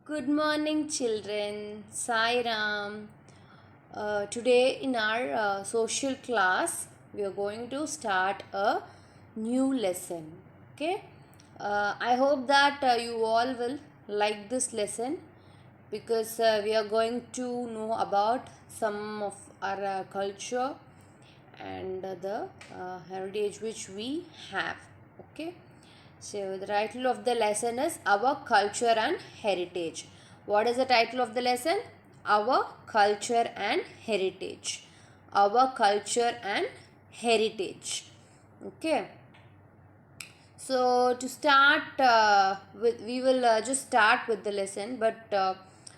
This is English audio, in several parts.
Good morning, children. Sai Ram. Today, in our social class, we are going to start a new lesson. Okay. I hope that you all will like this lesson because we are going to know about some of our culture and the heritage which we have. Okay. So, the title of the lesson is Our Culture and Heritage. What is the title of the lesson? Our Culture and Heritage. Our Culture and Heritage. Okay. So, to start with, we will just start with the lesson, but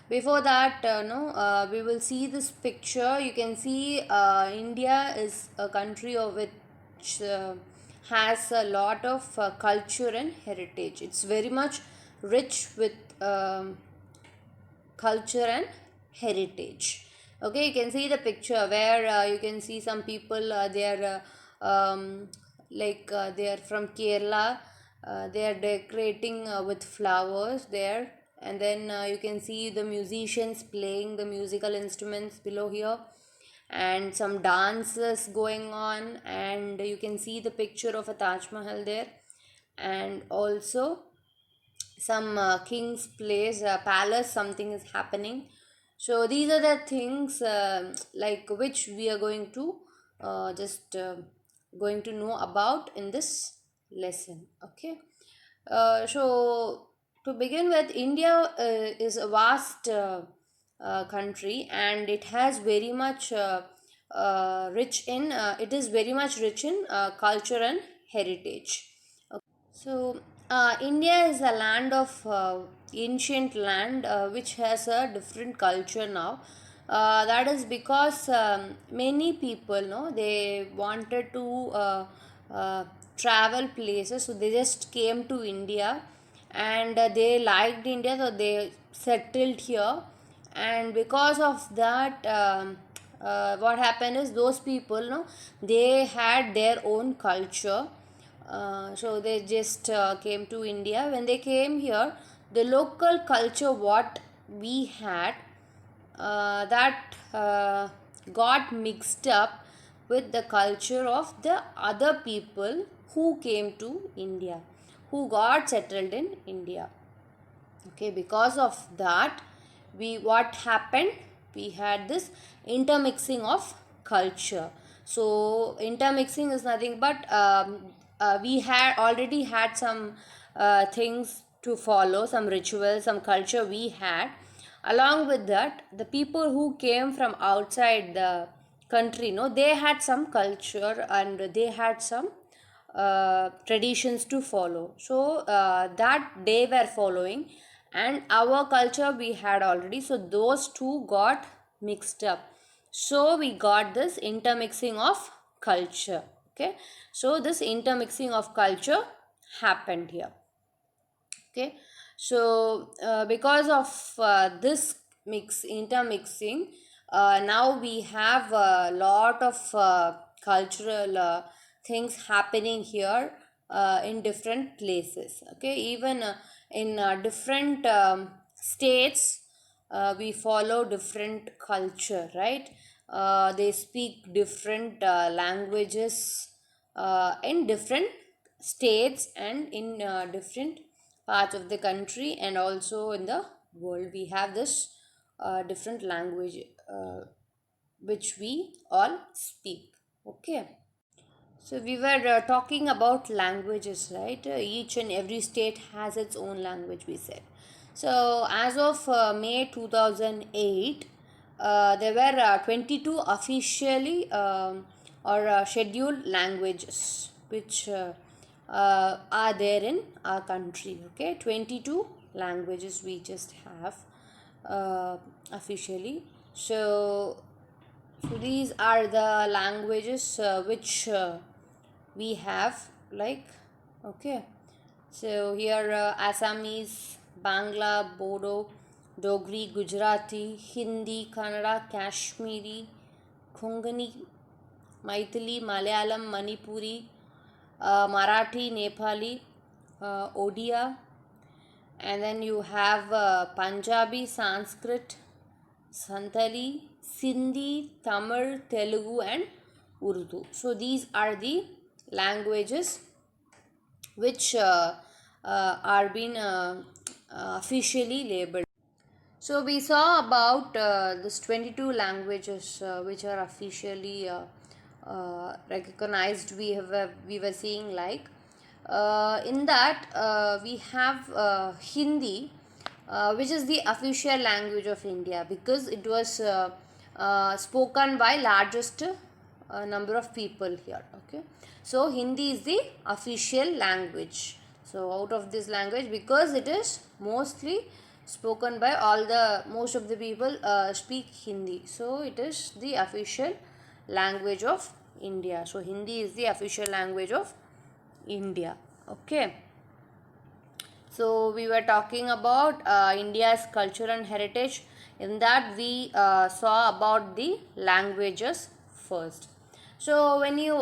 before that, no, we will see this picture. You can see India is a country of which has a lot of culture and heritage. It's very much rich with culture and heritage. Okay, you can see the picture where you can see some people, they are they are from Kerala. They are decorating with flowers there, and then you can see the musicians playing the musical instruments below here, and some dances going on, and you can see the picture of a Taj Mahal there, and also some king's place, palace, something is happening. So these are the things like which we are going to just going to know about in this lesson. Okay. So to begin with, India is a vast country, and it has very much rich in it is very much rich in culture and heritage. So, India is a land of ancient land which has a different culture now. That is because many people, no, they wanted to travel places, so they just came to India, and they liked India, so they settled here. And because of that, what happened is those people, no, they had their own culture. So they just came to India. When they came here, the local culture what we had, that got mixed up with the culture of the other people who came to India, who got settled in India. Okay, because of that, we what happened, we had this intermixing of culture. So intermixing is nothing but we had already had some things to follow, some rituals, some culture we had. Along with that, the people who came from outside the country, no, they had some culture and they had some traditions to follow. So that they were following, and our culture we had already. So those two got mixed up. So we got this intermixing of culture. Okay. So this intermixing of culture happened here. Okay. So because of this intermixing, now we have a lot of cultural things happening here in different places. Okay, even in different states, we follow different culture, right? They speak different languages in different states and in different parts of the country, and also in the world we have this different language which we all speak. Okay. So we were talking about languages, right? Each and every state has its own language, we said. So as of May 2008, there were 22 officially or scheduled languages which are there in our country. Okay, 22 languages we just have officially. So these are the languages which we have, like, okay. So here Assamese, Bangla, Bodo, Dogri, Gujarati, Hindi, Kannada, Kashmiri, Konkani, Maithili, Malayalam, Manipuri, Marathi, Nepali, Odia, and then you have Punjabi, Sanskrit, Santali, Sindhi, Tamil, Telugu, and Urdu. So these are the languages which are being officially labeled. So we saw about this 22 languages which are officially recognized. We were seeing like in that we have Hindi, which is the official language of India because it was spoken by largest number of people here. Okay, so Hindi is the official language. So out of this language, because it is mostly spoken by most of the people speak Hindi, so it is the official language of India. So Hindi is the official language of India. Okay, so we were talking about India's culture and heritage. In that we saw about the languages first. So when you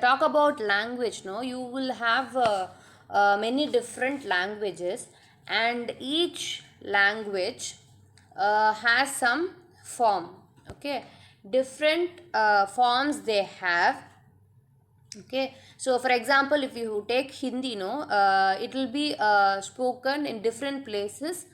talk about language, no, you will have many different languages, and each language has some form. Okay, different forms they have. Okay, so for example, if you take Hindi, no, it will be spoken in different places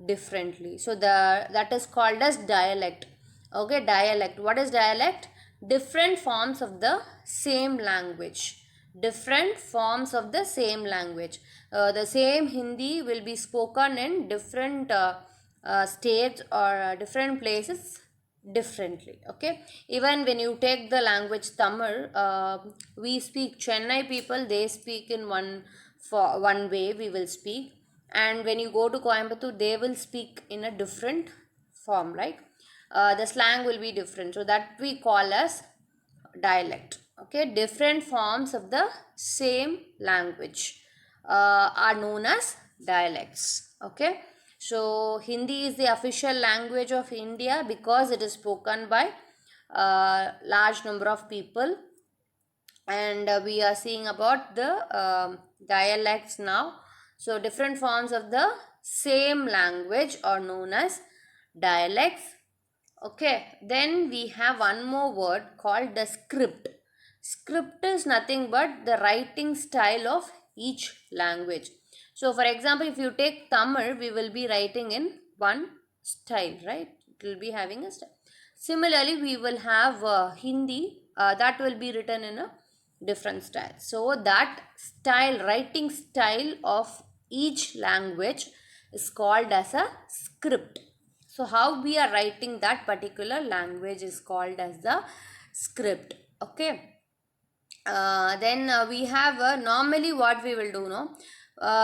differently. So that is called as dialect. Okay, dialect. What is dialect? Different forms of the same language. Different forms of the same language. The same Hindi will be spoken in different states or different places differently. Okay, even when you take the language Tamil, we speak Chennai people, they speak in one way we will speak, and when you go to Coimbatore they will speak in a different form, like the slang will be different, so that we call as dialect. Okay, different forms of the same language are known as dialects. Okay, so Hindi is the official language of India because it is spoken by large number of people, and we are seeing about the dialects now. So different forms of the same language are known as dialects. Okay, then we have one more word called the script. Script is nothing but the writing style of each language. So for example, if you take Tamil, we will be writing in one style, right? It will be having a style. Similarly, we will have Hindi, that will be written in a different style. So that style, writing style of each language is called as a script. So how we are writing that particular language is called as the script. Okay. Then we have normally what we will do, no,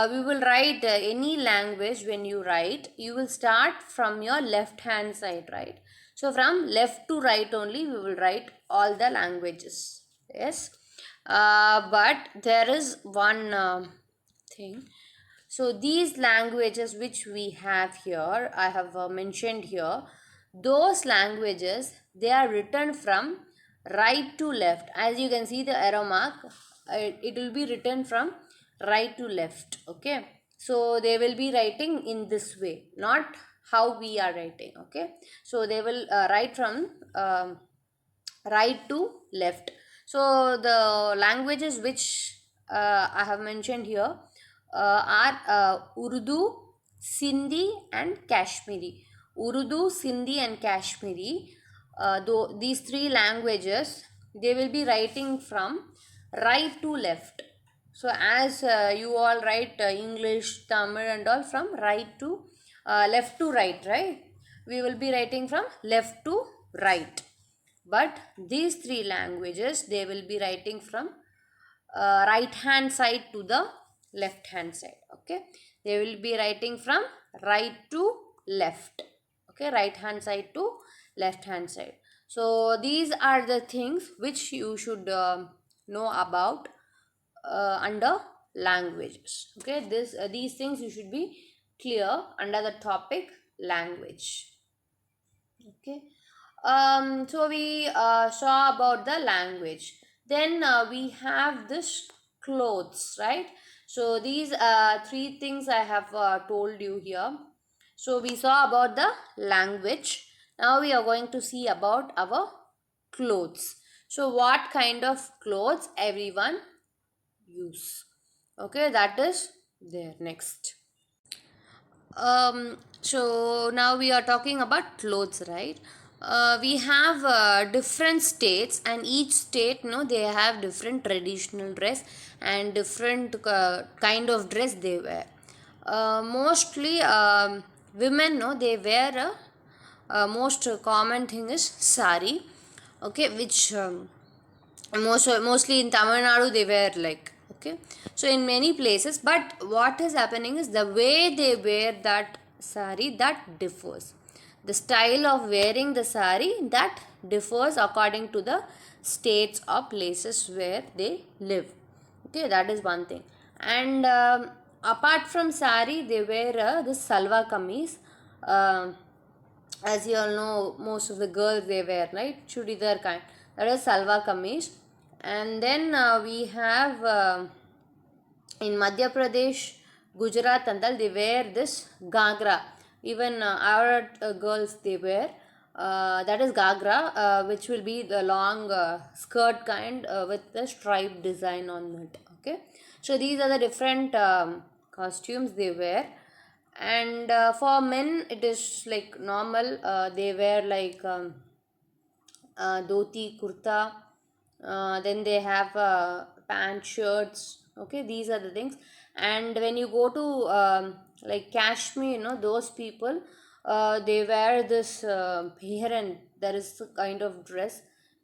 we will write any language. When you write, you will start from your left hand side, right? So from left to right only we will write all the languages. Yes, but there is one thing. So these languages which we have here, I have mentioned here, those languages, they are written from right to left. As you can see the arrow mark, it will be written from right to left. Okay, so they will be writing in this way, not how we are writing. Okay, so they will write from right to left. So the languages which I have mentioned here are Urdu, Sindhi, and Kashmiri. Urdu, Sindhi, and Kashmiri. Though these three languages, they will be writing from right to left. So as you all write English, Tamil, and all from right to left to right, right? We will be writing from left to right. But these three languages, they will be writing from right hand side to the left hand side. Okay, they will be writing from right to left. Okay, right hand side to left hand side. So these are the things which you should know about under languages. Okay, these things you should be clear under the topic language. Okay, so we saw about the language. Then we have this clothes, right? So these three things I have told you here. So we saw about the language. Now we are going to see about our clothes. So what kind of clothes everyone use? Okay, that is there. Next. So now we are talking about clothes, right? We have different states, and each state, they have different traditional dress and different kind of dress they wear. Mostly, women, no, they wear most common thing is sari, okay, which mostly in Tamil Nadu they wear like, okay, so in many places, but what is happening is the way they wear that sari, that differs. The style of wearing the sari, that differs according to the states or places where they live. Okay, that is one thing. And apart from sari, they wear this salwa kameez. um as you all know, most of the girls they wear, right, chudidar kind, that is salwa kameez. And then we have in Madhya Pradesh, Gujarat and all, they wear this gagra. Even our girls they wear that is gagra, which will be the long skirt kind with the striped design on it. Okay, so these are the different costumes they wear. And for men it is like normal, they wear like dhoti, kurta, then they have pant, shirts. Okay, these are the things. And when you go to like Kashmir, those people, they wear this firan. There is a kind of dress,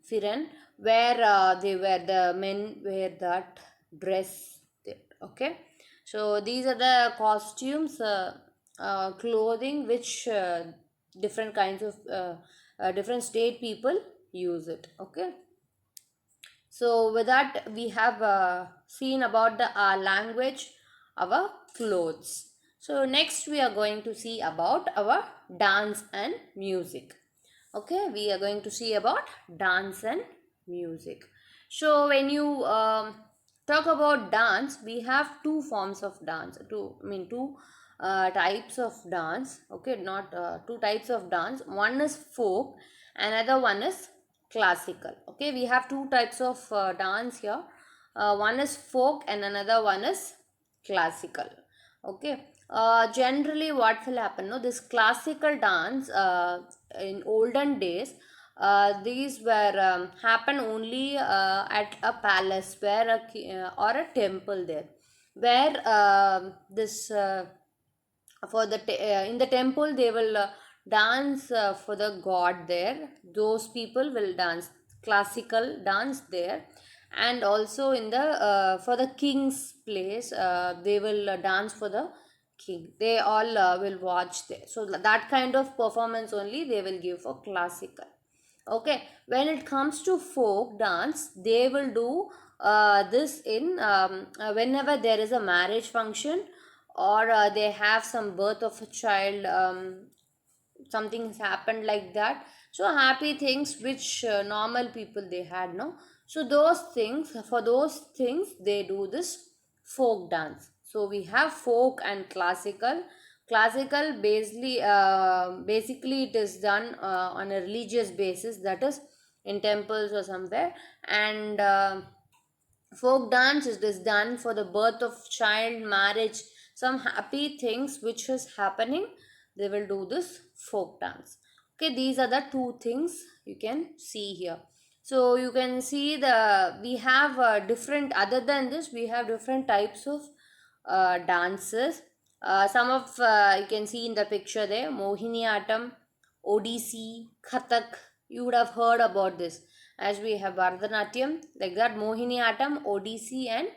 firan, where they wear, the men wear that dress there. Okay, so these are the costumes, clothing which different kinds of different state people use it. Okay, so with that we have seen about the language, our clothes. So next we are going to see about our dance and music. Okay, we are going to see about dance and music. So when you talk about dance, we have two forms of dance, two types of dance. Okay, not two types of dance. One is folk, another one is classical. Okay, we have two types of dance here. One is folk and another one is classical. Okay, generally what will happen, no, this classical dance in olden days, these were happen only at a palace where or a temple there, where this for the in the temple they will dance for the god there. Those people will dance classical dance there. And also in the for the king's place, they will dance for the king. They all will watch there, so that kind of performance only they will give for classical. Okay, when it comes to folk dance, they will do this in whenever there is a marriage function, or they have some birth of a child, something has happened like that. So happy things which normal people they had, no, so those things, for those things they do this folk dance. So we have folk and classical. Classical basically it is done on a religious basis, that is in temples or somewhere. And folk dance is done for the birth of child, marriage, some happy things which is happening, they will do this folk dance. Okay, these are the two things you can see here. So you can see the we have different, other than this we have different types of dances. Some of you can see in the picture there, Mohiniyattam, Odissi, Kathak. You would have heard about this, as we have Bharatanatyam, like that, Mohiniyattam, Odissi, and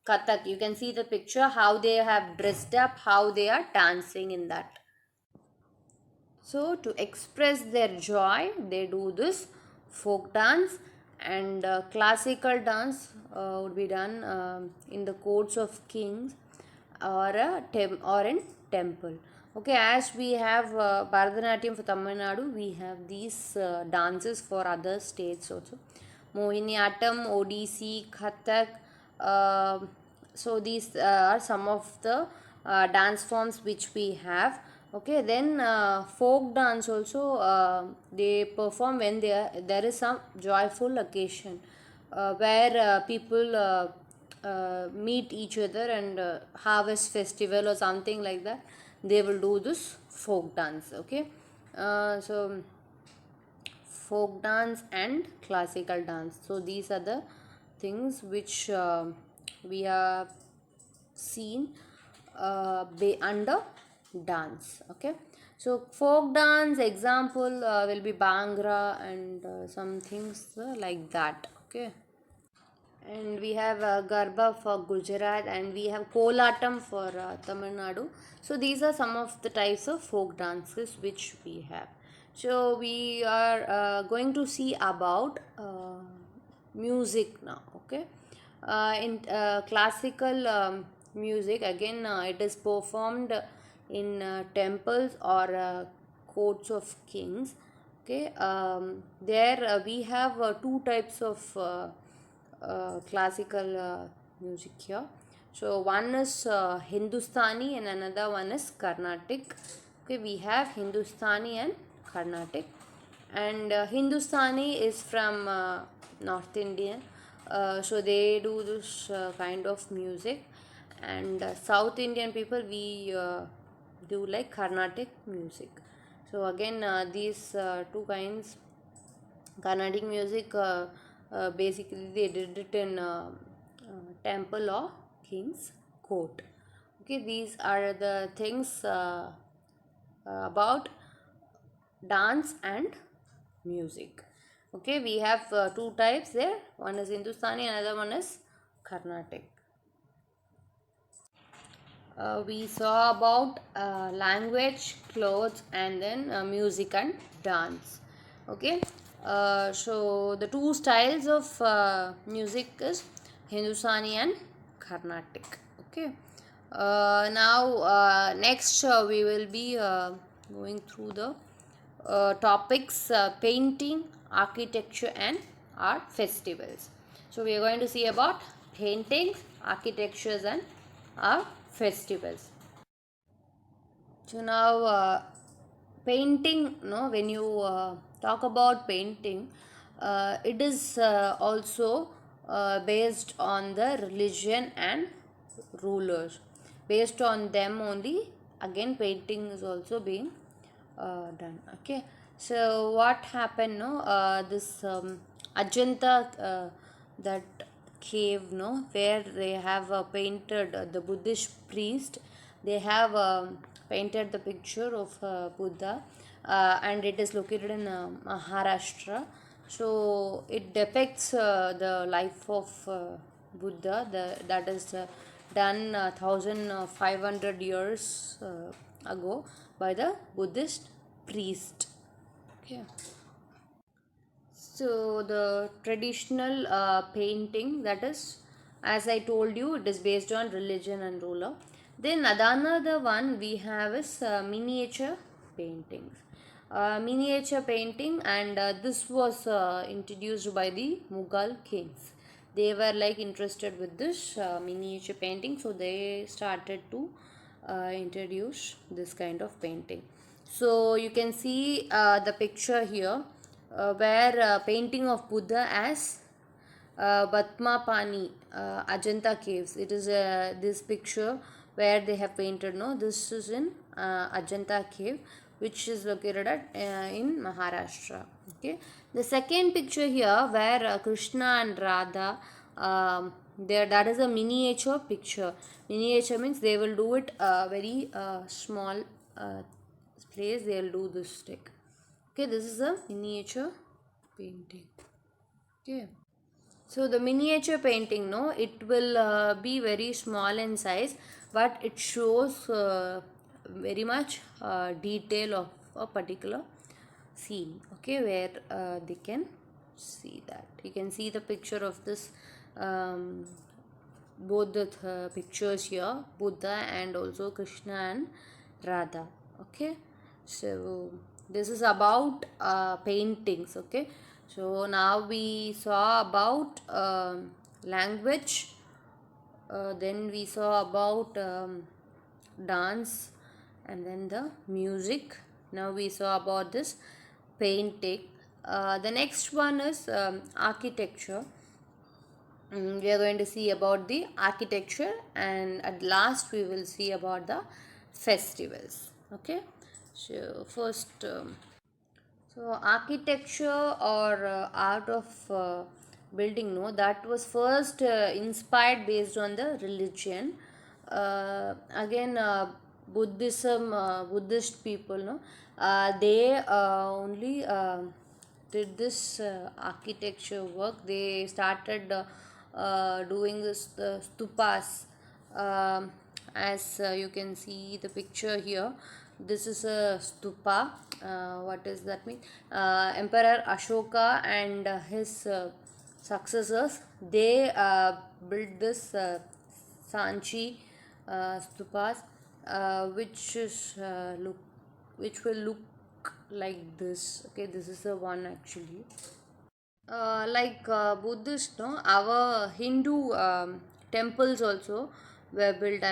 Kathak. You can see the picture how they have dressed up, how they are dancing in that. So to express their joy, they do this folk dance. And classical dance would be done in the courts of kings, or or in temple. Okay, as we have Bharatanatyam for Tamil Nadu, we have these dances for other states also. Mohiniyattam, Odissi, Kathak, uh, So these are some of the dance forms which we have. Okay, then folk dance also they perform when there is some joyful occasion where people meet each other and harvest festival or something like that. They will do this folk dance. Okay, so folk dance and classical dance. So these are the things which we have seen under dance. Okay, so folk dance example will be Bhangra and some things like that. Okay, and we have Garba for Gujarat and we have Kolatam for Tamil Nadu. So these are some of the types of folk dances which we have. So we are going to see about music now. Okay, in classical music, again it is performed in temples or courts of kings. Okay, there we have two types of classical music here. So one is Hindustani and another one is Carnatic. Okay, we have Hindustani and Carnatic, and Hindustani is from North India. So they do this kind of music, and South Indian people we do like Carnatic music. So again, these two kinds Carnatic music, basically they did it in temple or king's court. Okay, these are the things about dance and music. Okay, we have two types there. One is Hindustani, another one is Carnatic. We saw about language, clothes, and then music and dance. Okay, so the two styles of music is Hindustani and Carnatic. Okay, now next we will be going through the topics painting, architecture, and art festivals. So we are going to see about paintings, architectures, and art festivals. So now painting, no, when you talk about painting, it is also based on the religion and rulers. Based on them only, again painting is also being done. Okay, so what happened, no, this Ajanta, that cave, no, where they have painted the Buddhist priest. They have painted the picture of Buddha, and it is located in Maharashtra. So it depicts the life of Buddha, that is done 1500 years ago by the Buddhist priest. Okay. So the traditional painting, that is, as I told you, it is based on religion and ruler. Then another one we have is miniature paintings. Miniature painting, and this was introduced by the Mughal kings. They were like interested with this miniature painting, so they started to introduce this kind of painting. So you can see the picture here where painting of Buddha as Batmapani, Ajanta caves. It is this picture where they have painted. No, this is in Ajanta cave, which is located at in Maharashtra. Okay, the second picture here where Krishna and Radha. There, that is a miniature picture. Miniature means they will do it very small place. They will do this stick. Okay, this is a miniature painting. Okay, so the miniature painting, no, it will be very small in size, but it shows very much detail of a particular scene. Okay, where they can see that. You can see the picture of this both the pictures here, Buddha and also Krishna and Radha. Okay, so this is about paintings. Okay, so now we saw about language, Then we saw about dance, and then the music. Now we saw about this painting. The next one is architecture. We are going to see about the architecture, and at last we will see about the festivals. Okay, so first so architecture or art of building, no, that was first inspired based on the religion. Again, Buddhist people, no, they only did this architecture work. They started doing this stupas. As you can see the picture here, this is a stupa. What does that mean? Emperor Ashoka and his successors, they built this Sanchi stupas, which is which will look like this. Okay, this is the one actually. Like Buddhist, no, our Hindu temples also were built.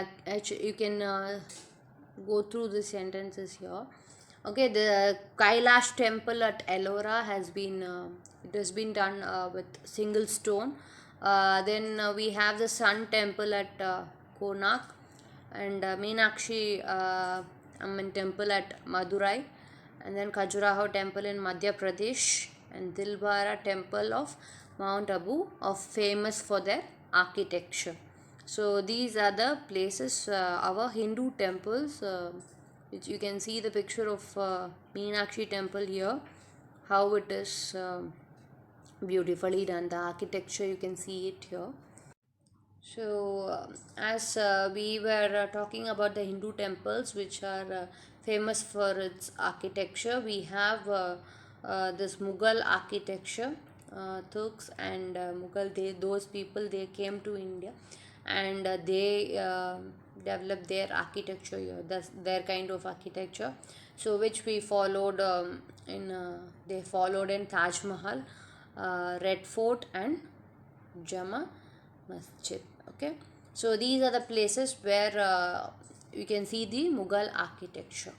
You can go through the sentences here. Okay, the Kailash temple at Ellora has been it has been done with single stone. Then we have the Sun temple at Konark, and Meenakshi Amman temple at Madurai, and then Khajuraho temple in Madhya Pradesh, and Dilbara temple of Mount Abu, of famous for their architecture. So these are the places, our Hindu temples, which you can see the picture of Meenakshi temple here, how it is beautifully done. The architecture, you can see it here. So, as we were talking about the Hindu temples, which are famous for its architecture, we have this Mughal architecture. Turks and Mughal, those people, they came to India, and they developed their architecture here. That's their kind of architecture. So, which we followed they followed in Taj Mahal, Red Fort, and Jama Masjid. Okay, so these are the places where you can see the Mughal architecture.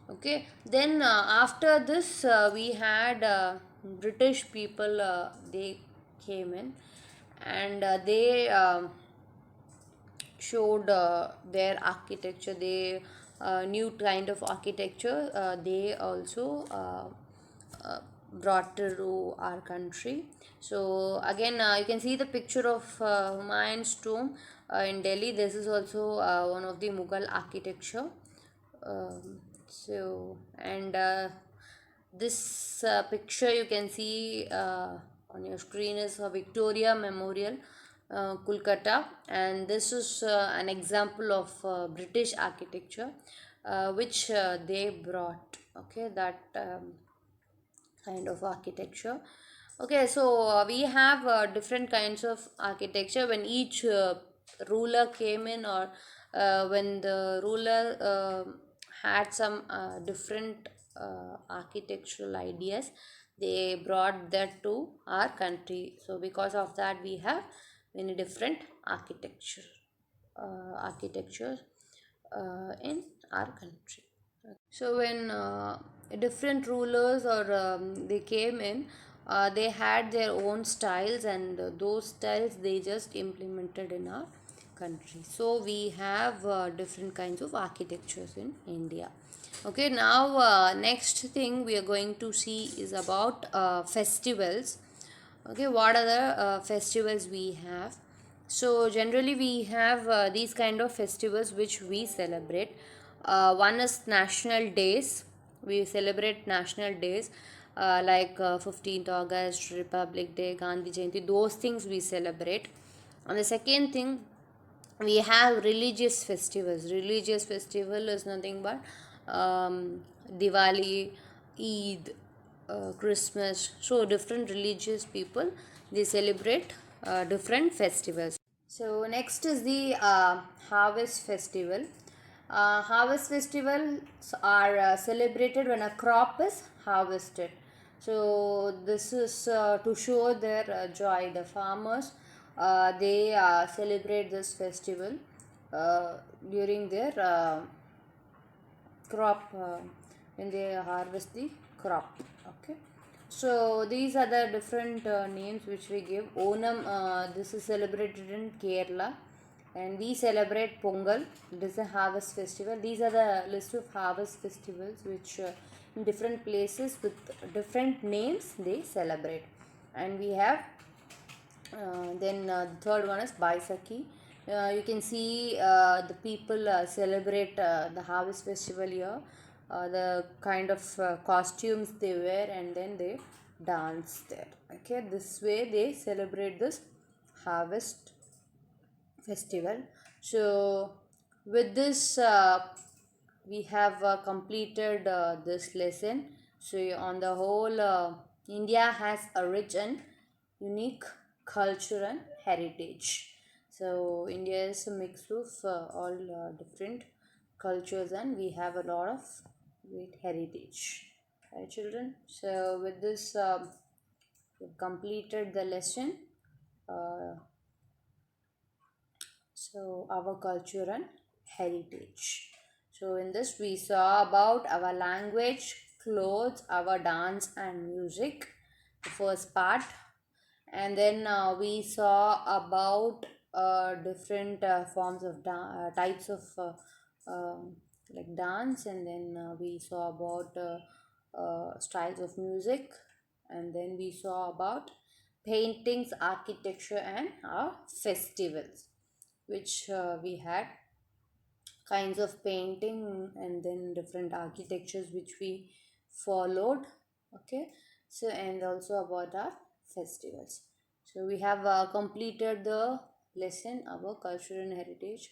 Okay, then after this we had British people, they came in, and they showed their architecture. They new kind of architecture they also brought to our country. So again, you can see the picture of Humayun's tomb in Delhi. This is also one of the Mughal architecture. So, and this picture you can see on your screen is a Victoria Memorial, Kolkata, and this is an example of British architecture which they brought. Okay, that kind of architecture. Okay, so we have different kinds of architecture. When each ruler came in, or when the ruler had some different architectural ideas, they brought that to our country. So because of that, we have many different architecture in our country. So when different rulers or they came in, they had their own styles, and those styles they just implemented in our country. So we have different kinds of architectures in India. Okay, now next thing we are going to see is about festivals. Okay, what are the festivals we have? So generally we have these kind of festivals which we celebrate. One is national days. We celebrate national days like 15th August, Republic Day, Gandhi Jayanti. Those things we celebrate. And the second thing, we have religious festivals. Religious festival is nothing but Diwali, Eid, Christmas. So different religious people, they celebrate different festivals. So next is the harvest festival. Harvest festivals are celebrated when a crop is harvested. So this is to show their joy. The farmers they celebrate this festival uh, during their crop, when they harvest the crop. Okay, so these are the different names which we give. Onam, this is celebrated in Kerala, and we celebrate Pongal. It is a harvest festival. These are the list of harvest festivals which in different places with different names they celebrate. And we have then the third one is Baisakhi. You can see the people celebrate the harvest festival here. The kind of costumes they wear, and then they dance there. Okay, this way they celebrate this harvest festival. So with this we have completed this lesson. So on the whole, India has a rich and unique culture and heritage. So India is a mix of all different cultures, and we have a lot of great heritage, right children? So with this we've completed the lesson. uh, so our culture and heritage. So in this we saw about our language, clothes, our dance and music, the first part. And then we saw about different forms of types of like dance. And then we saw about styles of music. And then we saw about paintings, architecture, and our festivals, which we had kinds of painting, and then different architectures which we followed. Okay, so and also about our festivals. So we have completed the lesson, our culture and heritage.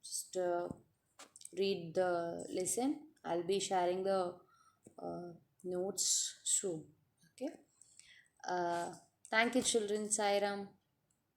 Just read the lesson. I'll be sharing the uh, notes soon. Okay, uh, thank you children. Sairam.